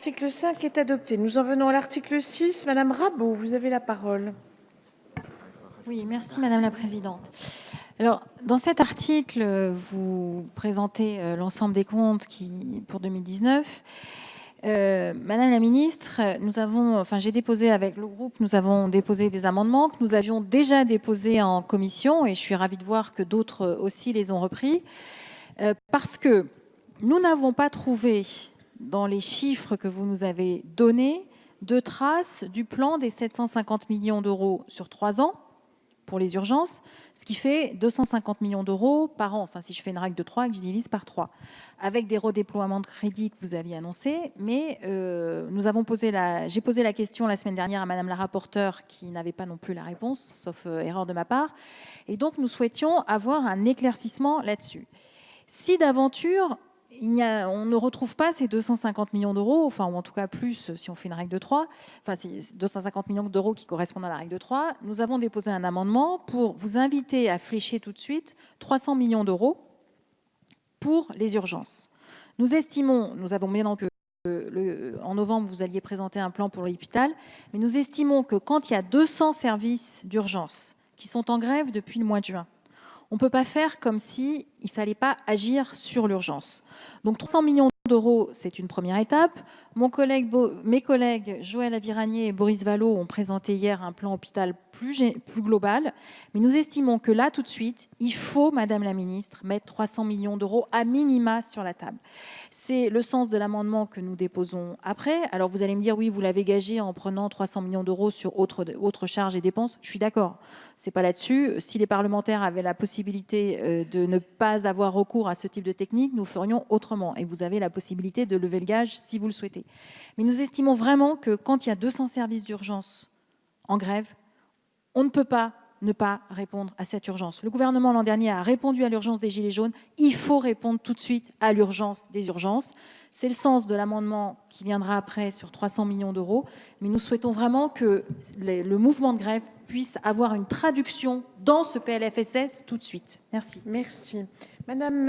L'article 5 est adopté. Nous en venons à l'article 6. Madame Rabault, vous avez la parole. Oui, merci Madame la Présidente. Alors, dans cet article, vous présentez l'ensemble des comptes pour 2019. Madame la Ministre, j'ai déposé avec le groupe, nous avons déposé des amendements que nous avions déjà déposés en commission et je suis ravie de voir que d'autres aussi les ont repris parce que nous n'avons pas trouvé dans les chiffres que vous nous avez donnés de traces du plan des 750 millions d'euros sur 3 ans pour les urgences, ce qui fait 250 millions d'euros par an. Enfin, si je fais une règle de 3 et que je divise par 3, avec des redéploiements de crédits que vous aviez annoncés. Mais j'ai posé la question la semaine dernière à Madame la rapporteure qui n'avait pas non plus la réponse, sauf erreur de ma part. Et donc, nous souhaitions avoir un éclaircissement là-dessus. Si d'aventure, on ne retrouve pas ces 250 millions d'euros, enfin, ou en tout cas plus si on fait une règle de 3, enfin, c'est 250 millions d'euros qui correspondent à la règle de 3, nous avons déposé un amendement pour vous inviter à flécher tout de suite 300 millions d'euros pour les urgences. Nous estimons, nous avons bien entendu en novembre, vous alliez présenter un plan pour l'hôpital, mais nous estimons que quand il y a 200 services d'urgence qui sont en grève depuis le mois de juin, on ne peut pas faire comme s'il ne fallait pas agir sur l'urgence. Donc 300 millions d'euros, c'est une première étape. Mes collègues Joël Aviragnet et Boris Vallaud ont présenté hier un plan hôpital plus global. Mais nous estimons que là, tout de suite, il faut, Madame la Ministre, mettre 300 millions d'euros à minima sur la table. C'est le sens de l'amendement que nous déposons après. Alors vous allez me dire, oui, vous l'avez gagé en prenant 300 millions d'euros sur autres charges et dépenses. Je suis d'accord. C'est pas là-dessus. Si les parlementaires avaient la possibilité de ne pas avoir recours à ce type de technique, nous ferions autrement. Et vous avez la possibilité de lever le gage si vous le souhaitez. Mais nous estimons vraiment que quand il y a 200 services d'urgence en grève, on ne peut pas ne pas répondre à cette urgence. Le gouvernement, l'an dernier, a répondu à l'urgence des Gilets jaunes. Il faut répondre tout de suite à l'urgence des urgences. C'est le sens de l'amendement qui viendra après sur 300 millions d'euros. Mais nous souhaitons vraiment que le mouvement de grève puisse avoir une traduction dans ce PLFSS tout de suite. Merci. Merci. Madame